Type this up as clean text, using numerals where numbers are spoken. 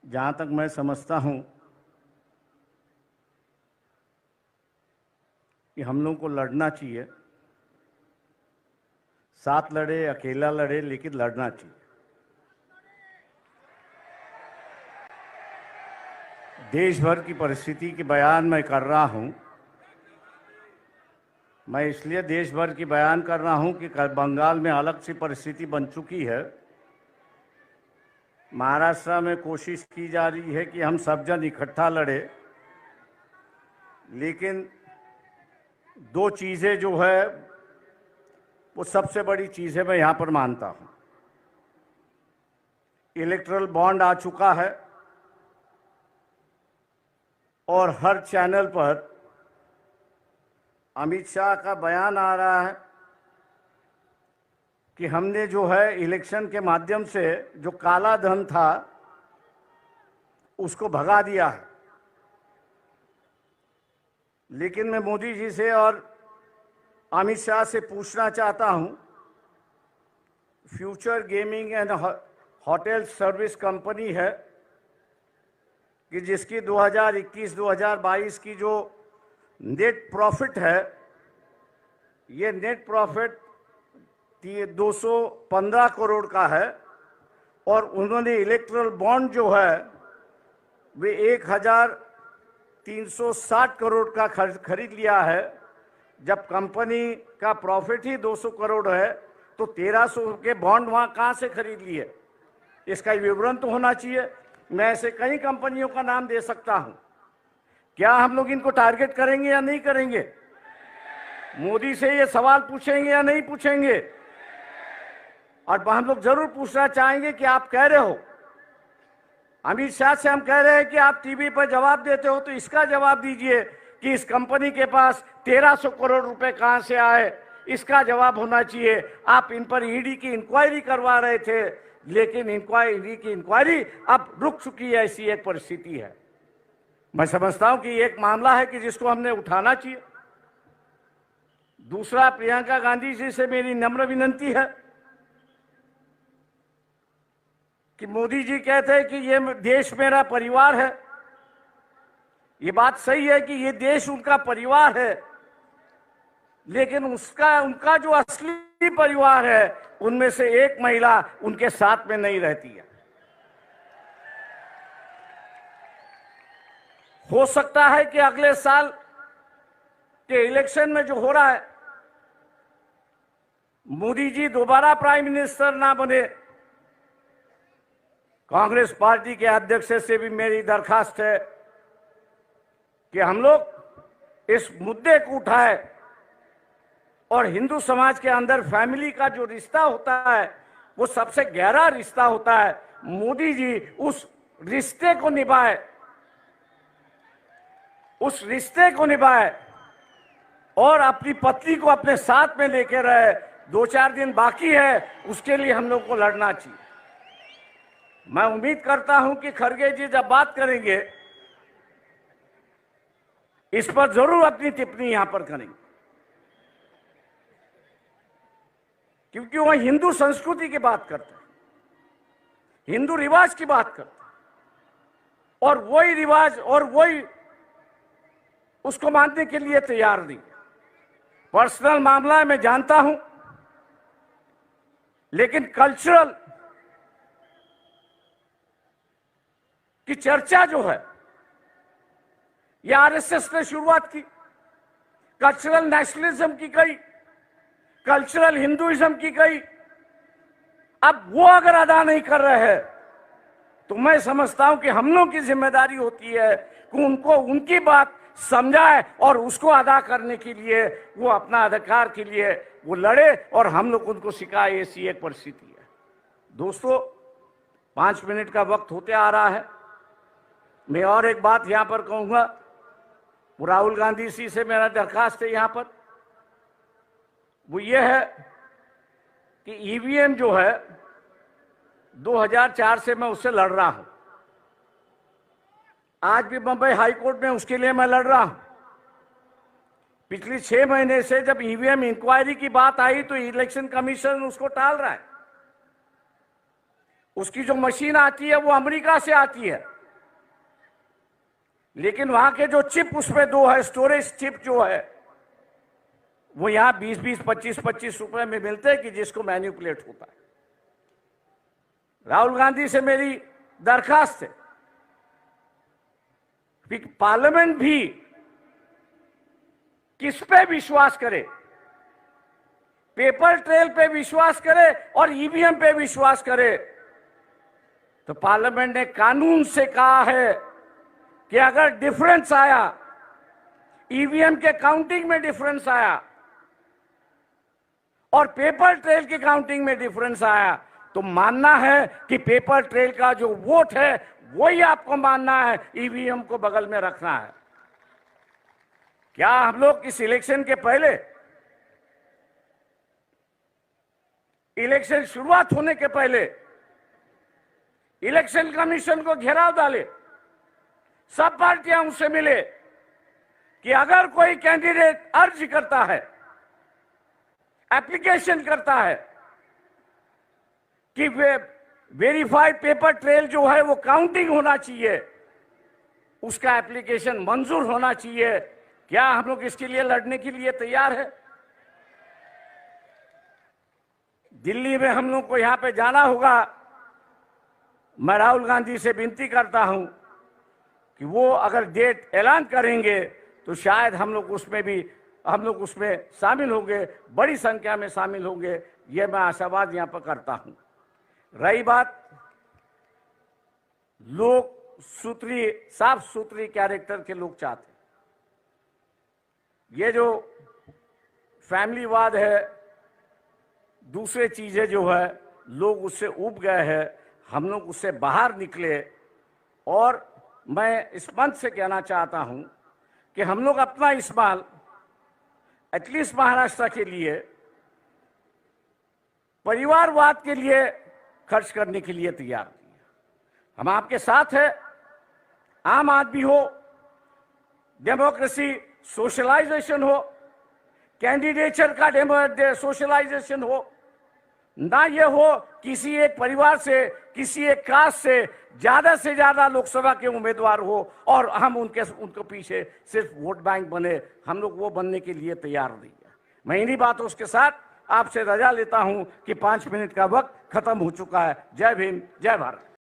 जहाँ तक मैं समझता हूँ कि हम लोगों को लड़ना चाहिए, साथ लड़े अकेला लड़े, लेकिन लड़ना चाहिए। देश भर की परिस्थिति की बयान मैं कर रहा हूँ। मैं इसलिए देश भर की बयान कर रहा हूँ कि बंगाल में अलग सी परिस्थिति बन चुकी है। महाराष्ट्र में कोशिश की जा रही है कि हम सब जन इकट्ठा लड़े, लेकिन दो चीज़ें जो है वो सबसे बड़ी चीज़ है, मैं यहाँ पर मानता हूँ। इलेक्टरल बॉन्ड आ चुका है और हर चैनल पर अमित शाह का बयान आ रहा है कि हमने जो है इलेक्शन के माध्यम से जो काला धन था उसको भगा दिया है। लेकिन मैं मोदी जी से और अमित शाह से पूछना चाहता हूं, future gaming and hotel service company है कि जिसकी 2021-2022 की जो नेट प्रॉफिट है, ये नेट प्रॉफिट 215 करोड़ का है और उन्होंने इलेक्ट्रल बॉन्ड जो है वे 1360 करोड़ का खरीद लिया है। जब कंपनी का प्रॉफिट ही 200 करोड़ है तो 1300 के बॉन्ड वहाँ कहाँ से खरीद लिए? इसका विवरण तो होना चाहिए। मैं ऐसे कई कंपनियों का नाम दे सकता हूँ। क्या हम लोग इनको टारगेट करेंगे या नहीं करेंगे? मोदी से ये सवाल पूछेंगे या नहीं पूछेंगे? और हम लोग जरूर पूछना चाहेंगे कि आप कह रहे हो, अमित शाह से हम कह रहे हैं कि आप टीवी पर जवाब देते हो, तो इसका जवाब दीजिए कि इस कंपनी के पास 1300 करोड़ रुपए कहां से आए, इसका जवाब होना चाहिए। आप इन पर ईडी की इंक्वायरी करवा रहे थे, लेकिन ईडी की इंक्वायरी अब रुक चुकी है। ऐसी एक परिस्थिति है। मैं समझता हूं कि एक मामला है कि जिसको हमने उठाना चाहिए। दूसरा, प्रियंका गांधी जी से मेरी नम्र विनती है कि मोदी जी कहते हैं कि ये देश मेरा परिवार है। ये बात सही है कि ये देश उनका परिवार है, लेकिन उनका जो असली परिवार है उनमें से एक महिला उनके साथ में नहीं रहती है। हो सकता है कि अगले साल के इलेक्शन में जो हो रहा है, मोदी जी दोबारा प्राइम मिनिस्टर ना बने। कांग्रेस पार्टी के अध्यक्ष से भी मेरी दरखास्त है कि हम लोग इस मुद्दे को उठाए और हिंदू समाज के अंदर फैमिली का जो रिश्ता होता है वो सबसे गहरा रिश्ता होता है। मोदी जी उस रिश्ते को निभाए, उस रिश्ते को निभाए और अपनी पत्नी को अपने साथ में लेकर रहे। 2-4 दिन बाकी है, उसके लिए हम लोग को लड़ना चाहिए। मैं उम्मीद करता हूं कि खड़गे जी जब बात करेंगे इस पर जरूर अपनी टिप्पणी यहां पर करेंगे, क्योंकि वह हिंदू संस्कृति की बात करते हैं, हिंदू रिवाज की बात करते हैं और वही रिवाज और वही उसको मानने के लिए तैयार नहीं। पर्सनल मामला है, मैं जानता हूं, लेकिन कल्चरल की चर्चा जो है ये आरएसएस ने शुरुआत की। कल्चरल नेशनलिज्म की गई, कल्चरल हिंदुइज्म की गई। अब वो अगर अदा नहीं कर रहे हैं तो मैं समझता हूं कि हम लोग की जिम्मेदारी होती है कि उनको उनकी बात समझाए और उसको अदा करने के लिए वो अपना अधिकार के लिए वो लड़े और हम लोग उनको सिखाए। ऐसी एक परिस्थिति है। दोस्तों, 5 मिनट का वक्त होते आ रहा है। मैं और एक बात यहां पर कहूंगा, वो राहुल गांधी जी से मेरा दरखास्त है यहां पर, वो ये है कि ईवीएम जो है 2004 से मैं उससे लड़ रहा हूं। आज भी बंबई हाई कोर्ट में उसके लिए मैं लड़ रहा हूं। पिछले 6 महीने से जब ईवीएम इंक्वायरी की बात आई तो इलेक्शन कमीशन उसको टाल रहा है। उसकी जो मशीन आती है वो अमेरिका से आती है। लेकिन वहां के जो चिप उसमें दो है, स्टोरेज चिप जो है, वो यहां 20-20, 25-25 रुपए में मिलते हैं कि जिसको मैन्युपुलेट होता है। राहुल गांधी से मेरी दरखास्त है कि पार्लियामेंट भी किस पे विश्वास करे, पेपर ट्रेल पे विश्वास करे और ईवीएम पे विश्वास करे। तो पार्लियामेंट ने कानून से कहा है कि अगर डिफरेंस आया, ईवीएम के काउंटिंग में डिफरेंस आया और पेपर ट्रेल की काउंटिंग में डिफरेंस आया, तो मानना है कि पेपर ट्रेल का जो वोट है वही आपको मानना है, ईवीएम को बगल में रखना है। क्या हम लोग इस इलेक्शन के पहले, इलेक्शन शुरुआत होने के पहले इलेक्शन कमीशन को घेराव डाले, सब पार्टियां उससे मिले कि अगर कोई कैंडिडेट अर्ज करता है, एप्लीकेशन करता है कि वे वेरीफाइड पेपर ट्रेल जो है वो काउंटिंग होना चाहिए, उसका एप्लीकेशन मंजूर होना चाहिए। क्या हम लोग इसके लिए लड़ने के लिए तैयार है? दिल्ली में हम लोग को यहां पे जाना होगा। मैं राहुल गांधी से विनती करता हूं कि वो अगर डेट ऐलान करेंगे तो शायद हम लोग उसमें शामिल होंगे, बड़ी संख्या में शामिल होंगे, ये मैं आशावाद यहां पर करता हूं। रही बात लोग साफ सुथरी कैरेक्टर के लोग चाहते, ये जो फैमिलीवाद है, दूसरे चीजें जो है, लोग उससे उब गए हैं, हम लोग उससे बाहर निकले। और मैं इस मंच से कहना चाहता हूं कि हम लोग अपना इस्तेमाल एटलीस्ट महाराष्ट्र के लिए परिवारवाद के लिए खर्च करने के लिए तैयार हैं। हम आपके साथ हैं। आम आदमी हो, डेमोक्रेसी सोशलाइजेशन हो, कैंडिडेचर का सोशलाइजेशन हो, ना ये हो किसी एक परिवार से, किसी एक कास्ट से ज्यादा लोकसभा के उम्मीदवार हो और हम उनके पीछे सिर्फ वोट बैंक बने। हम लोग वो बनने के लिए तैयार नहीं है। मैं इन्हीं बातों के साथ आपसे रजा लेता हूं कि 5 मिनट का वक्त खत्म हो चुका है। जय भीम, जय भारत।